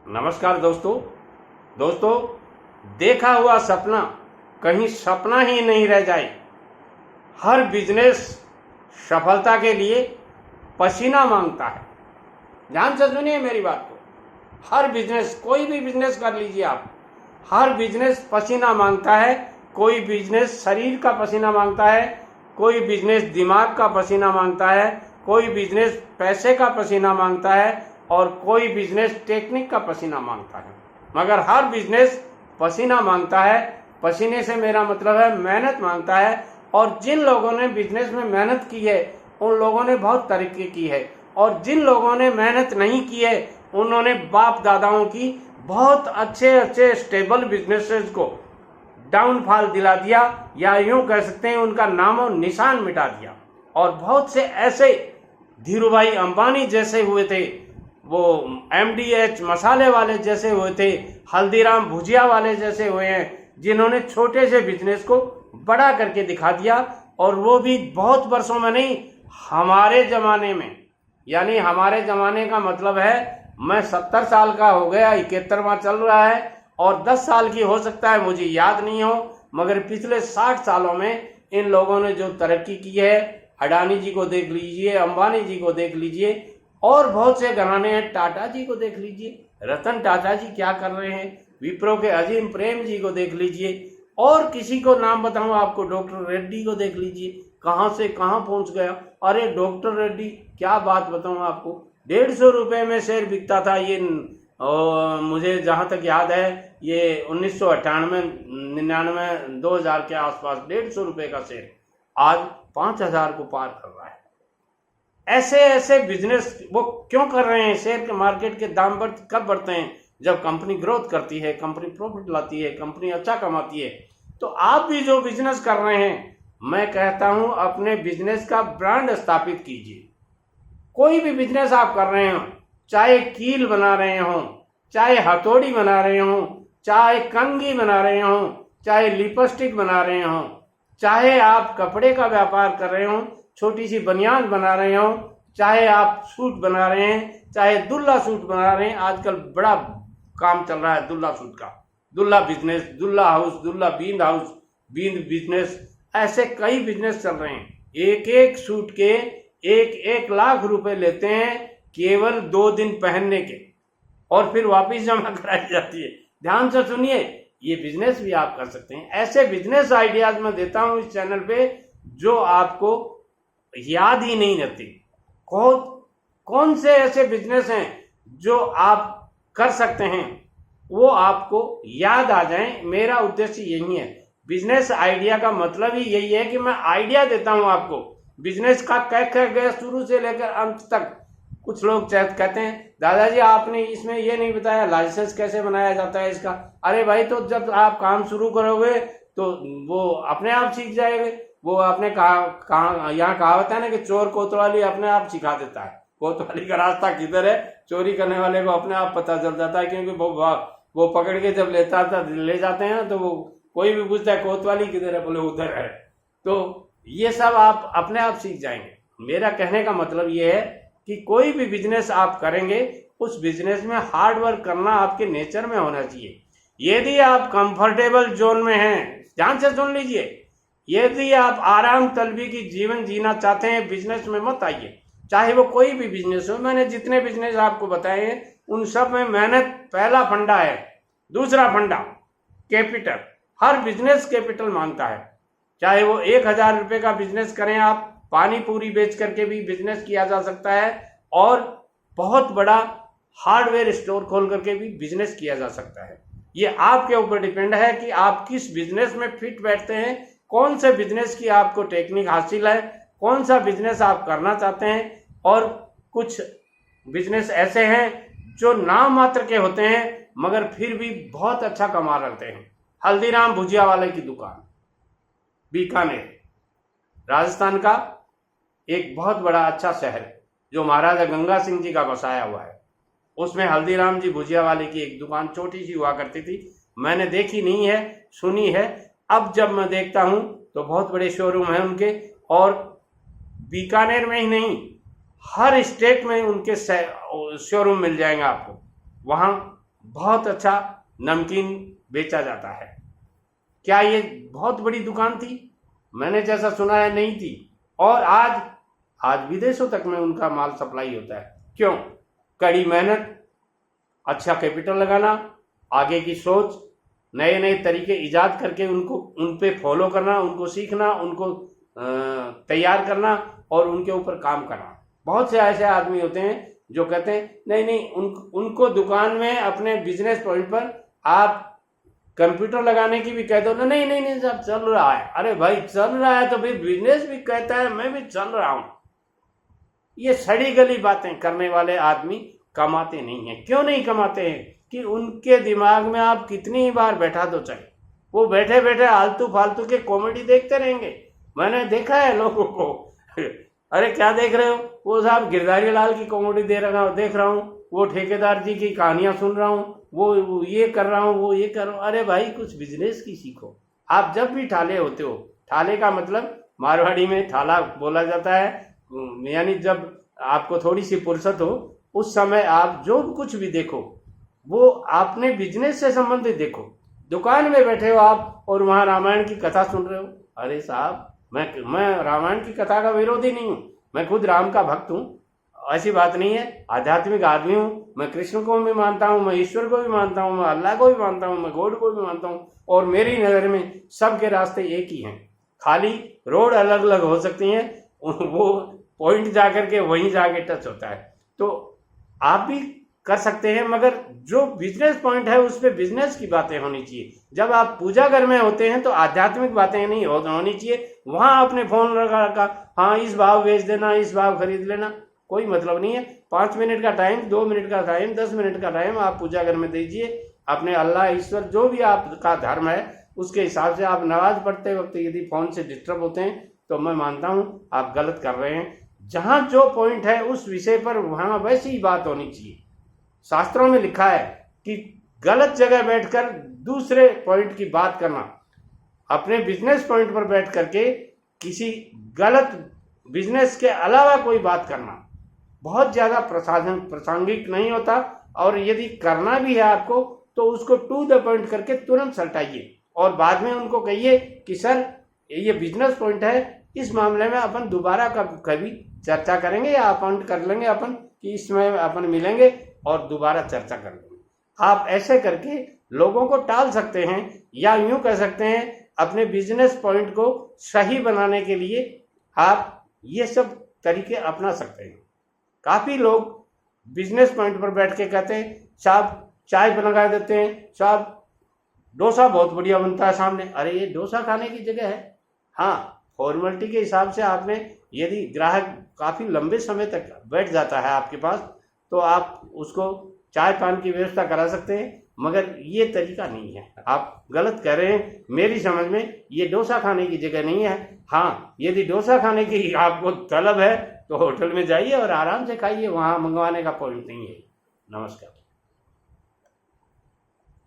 नमस्कार दोस्तों, देखा हुआ सपना कहीं सपना ही नहीं रह जाए। हर बिजनेस सफलता के लिए पसीना मांगता है। ध्यान से सुनिए मेरी बात को। हर बिजनेस, कोई भी बिजनेस कर लीजिए आप, हर बिजनेस पसीना मांगता है। कोई बिजनेस शरीर का पसीना मांगता है, कोई बिजनेस दिमाग का पसीना मांगता है, कोई बिजनेस पैसे का पसीना मांगता है और कोई बिजनेस टेक्निक का पसीना मांगता है। मगर हर बिजनेस पसीना मांगता है। पसीने से मेरा मतलब है मेहनत मांगता है। और जिन लोगों ने बिजनेस में मेहनत की है उन लोगों ने बहुत तरक्की की है, और जिन लोगों ने मेहनत नहीं की है उन्होंने बाप दादाओं की बहुत अच्छे स्टेबल बिजनेसेस को डाउनफॉल दिला दिया, या यूं कह सकते हैं उनका नामो निशान मिटा दिया। और बहुत से ऐसे धीरूभाई अंबानी जैसे हुए थे, वो MDH मसाले वाले जैसे हुए थे, हल्दीराम भुजिया वाले जैसे हुए हैं, जिन्होंने छोटे से बिजनेस को बड़ा करके दिखा दिया। और वो भी बहुत वर्षों में नहीं, हमारे ज़माने में। यानी हमारे ज़माने का मतलब है मैं 70 साल का हो गया, 71वां चल रहा है, और 10 साल की हो सकता है मुझे याद नहीं हो, मगर पिछले 60 सालों में इन लोगों ने जो तरक्की की है, अडानी जी को देख लीजिए, अंबानी जी को देख लीजिए, और बहुत से घराने हैं, टाटा जी को देख लीजिए, रतन टाटा जी क्या कर रहे हैं, विप्रो के अजीम प्रेम जी को देख लीजिए, और किसी को नाम बताऊं आपको, डॉक्टर रेड्डी को देख लीजिए, कहां से कहां पहुंच गया। अरे डॉक्टर रेड्डी, क्या बात बताऊं आपको, 150 रुपये में शेयर बिकता था। ये मुझे जहां तक याद है ये 1998, 99, 2000 के आसपास 150 रुपये का शेयर आज 5000 को पार कर रहा है। ऐसे बिजनेस वो क्यों कर रहे हैं? शेयर के मार्केट के दाम कब बढ़ते हैं? जब कंपनी ग्रोथ करती है, कंपनी प्रॉफिट लाती है, कंपनी अच्छा कमाती है। तो आप भी जो बिजनेस कर रहे हैं, मैं कहता हूं अपने बिजनेस का ब्रांड स्थापित कीजिए। कोई भी बिजनेस आप कर रहे हो, चाहे कील बना रहे हो, चाहे हथौड़ी बना रहे हो, चाहे कंघी बना रहे हो, चाहे लिपस्टिक बना रहे हो, चाहे आप कपड़े का व्यापार कर रहे हो, छोटी सी बनियान बना रहे हो, चाहे आप सूट बना रहे हैं, चाहे दुल्ला सूट बना रहे हैं। आजकल बड़ा काम चल रहा है दुल्ला सूट का, Dulla business, Dulla house, Dulla बींद house, बींद business, ऐसे कई बिजनेस चल रहे हैं। एक एक सूट के 1-1 लाख रुपए लेते हैं केवल 2 दिन पहनने के, और फिर वापस जमा कराई जाती है। ध्यान से सुनिए, ये बिजनेस भी आप कर सकते हैं। ऐसे बिजनेस आइडियाज मैं देता हूं इस चैनल पे जो आपको याद ही नहीं रहती। कौन से ऐसे बिजनेस हैं जो आप कर सकते हैं, वो आपको याद आ जाएं। मेरा उद्देश्य यही है। बिजनेस आइडिया का मतलब ही यही है कि मैं आइडिया देता हूं आपको बिजनेस का, कह गया शुरू से लेकर अंत तक। कुछ लोग कहते हैं दादाजी आपने इसमें ये नहीं बताया लाइसेंस कैसे बनाया जाता है इसका। अरे भाई, तो जब आप काम शुरू करोगे तो वो अपने आप सीख जाएंगे। वो आपने कहा यहाँ कहावत है ना कि चोर कोतवाली अपने आप सिखा देता है। कोतवाली का रास्ता किधर है, चोरी करने वाले को अपने आप पता चल जाता है, क्योंकि वो पकड़ के जब ले जाते हैं ना, तो वो कोई भी पूछता है कोतवाली किधर है, बोले उधर है। तो ये सब आप अपने आप सीख जाएंगे। मेरा कहने का मतलब ये है कि कोई भी बिजनेस आप करेंगे, उस बिजनेस में हार्ड वर्क करना आपके नेचर में होना चाहिए। यदि आप कंफर्टेबल जोन में हैं, ध्यान से सुन लीजिए, यदि आप आराम तलबी की जीवन जीना चाहते हैं, बिजनेस में मत आइए। चाहे वो कोई भी बिजनेस हो, मैंने जितने बिजनेस आपको बताए हैं उन सब में मेहनत पहला फंडा है। दूसरा फंडा कैपिटल। हर बिजनेस कैपिटल मांगता है। चाहे वो 1000 रुपये का बिजनेस करें, आप पानी पूरी बेच करके भी बिजनेस किया जा सकता है, और बहुत बड़ा हार्डवेयर स्टोर खोल करके भी बिजनेस किया जा सकता है। ये आपके ऊपर डिपेंड है कि आप किस बिजनेस में फिट बैठते हैं, कौन से बिजनेस की आपको टेक्निक हासिल है, कौन सा बिजनेस आप करना चाहते हैं। और कुछ बिजनेस ऐसे हैं जो नाम मात्र के होते हैं मगर फिर भी बहुत अच्छा कमा लेते हैं। हल्दीराम भुजिया वाले की दुकान, बीकानेर, राजस्थान का एक बहुत बड़ा अच्छा शहर जो महाराजा गंगा सिंह जी का बसाया हुआ है, उसमें हल्दीराम जी भुजिया वाले की एक दुकान छोटी सी हुआ करती थी। मैंने देखी नहीं है, सुनी है। अब जब मैं देखता हूं तो बहुत बड़े शोरूम हैं उनके, और बीकानेर में ही नहीं, हर स्टेट में उनके शोरूम मिल जाएंगे आपको। वहाँ बहुत अच्छा नमकीन बेचा जाता है। क्या ये बहुत बड़ी दुकान थी? मैंने जैसा सुना है नहीं थी। और आज विदेशों तक में उनका माल सप्लाई होता है। क्यों? कड़ी मेहनत, अच्छा कैपिटल लगाना, आगे की सोच, नए नए तरीके इजाद करके उन पे फॉलो करना, उनको सीखना, उनको तैयार करना और उनके ऊपर काम करना। बहुत से ऐसे आदमी होते हैं जो कहते हैं नहीं नहीं, उनको दुकान में अपने बिजनेस पॉइंट पर आप कंप्यूटर लगाने की भी कह दो ना, नहीं नहीं नहीं सब चल रहा है। अरे भाई चल रहा है तो भाई बिजनेस भी कहता है मैं भी चल रहा हूं। ये सड़ी गली बातें करने वाले आदमी कमाते नहीं हैं। क्यों नहीं कमाते हैं? कि उनके दिमाग में आप कितनी बार बैठा दो चाहे, वो बैठे बैठे आलतू फालतू के कॉमेडी देखते रहेंगे। मैंने देखा है लोगों को अरे क्या देख रहे हो? वो साहब गिरधारी लाल की कॉमेडी देख रहा हूँ, वो ठेकेदार जी की कहानियां सुन रहा हूँ, वो ये कर रहा हूँ, वो ये कर रहा हूँ। अरे भाई कुछ बिजनेस की सीखो। आप जब भी ठाले होते हो, ठाले का मतलब मारवाड़ी में ठाला बोला जाता है, यानी जब आपको थोड़ी सी फुर्सत हो उस समय आप जो कुछ भी देखो वो आपने बिजनेस से संबंधित देखो। दुकान में बैठे हो आप और वहां रामायण की कथा सुन रहे हो। अरे साहब मैं रामायण की कथा का विरोधी नहीं हूँ, मैं खुद राम का भक्त हूँ, ऐसी बात नहीं है। आध्यात्मिक आदमी हूँ, मैं कृष्ण को भी मानता हूँ, मैं ईश्वर को भी मानता हूँ, मैं अल्लाह को भी मानता हूँ, मैं गॉड को भी मानता हूँ। और मेरी नज़र में सबके रास्ते एक ही हैं, खाली रोड अलग अलग हो सकती हैं, वो पॉइंट जाकर के वहीं जाके टच होता है। तो आप भी कर सकते हैं, मगर जो बिजनेस पॉइंट है उस पर बिजनेस की बातें होनी चाहिए। जब आप पूजा घर में होते हैं तो आध्यात्मिक बातें नहीं होनी चाहिए। वहां आपने फोन लगा रखा, हाँ इस भाव बेच देना, इस भाव खरीद लेना, कोई मतलब नहीं है। 5 मिनट का टाइम, 2 मिनट का टाइम, 10 मिनट का टाइम आप पूजा घर में दीजिए। अपने अल्लाह ईश्वर जो भी आपका धर्म है उसके हिसाब से आप नमाज पढ़ते वक्त यदि फोन से डिस्टर्ब होते हैं तो मैं मानता हूँ आप गलत कर रहे हैं। जहाँ जो पॉइंट है उस विषय पर वहाँ वैसी ही बात होनी चाहिए। शास्त्रों में लिखा है कि गलत जगह बैठकर दूसरे पॉइंट की बात करना, अपने बिजनेस पॉइंट पर बैठ करके किसी गलत बिजनेस के अलावा कोई बात करना बहुत ज़्यादा प्रासंगिक नहीं होता। और यदि करना भी है आपको तो उसको टू द पॉइंट करके तुरंत सल्टाइए और बाद में उनको कहिए कि सर ये बिजनेस पॉइंट है, इस मामले में अपन दोबारा कभी चर्चा करेंगे या अपॉइंट कर लेंगे अपन कि इसमें अपन मिलेंगे और दोबारा चर्चा कर लेंगे। आप ऐसे करके लोगों को टाल सकते हैं, या यूं कह सकते हैं अपने बिजनेस पॉइंट को सही बनाने के लिए आप ये सब तरीके अपना सकते हैं। काफ़ी लोग बिजनेस पॉइंट पर बैठ के कहते हैं साहब चाय बना देते हैं, साहब डोसा बहुत बढ़िया बनता है सामने। अरे ये डोसा खाने की जगह है। हाँ, फॉर्मेलिटी के हिसाब से आपने, यदि ग्राहक काफ़ी लंबे समय तक बैठ जाता है आपके पास तो आप उसको चाय पान की व्यवस्था करा सकते हैं, मगर ये तरीका नहीं है। आप गलत कह रहे हैं। मेरी समझ में ये डोसा खाने की जगह नहीं है। हाँ, यदि डोसा खाने की आपको तलब है तो होटल में जाइए और आराम से खाइए, वहाँ मंगवाने का पॉइंट नहीं है। नमस्कार।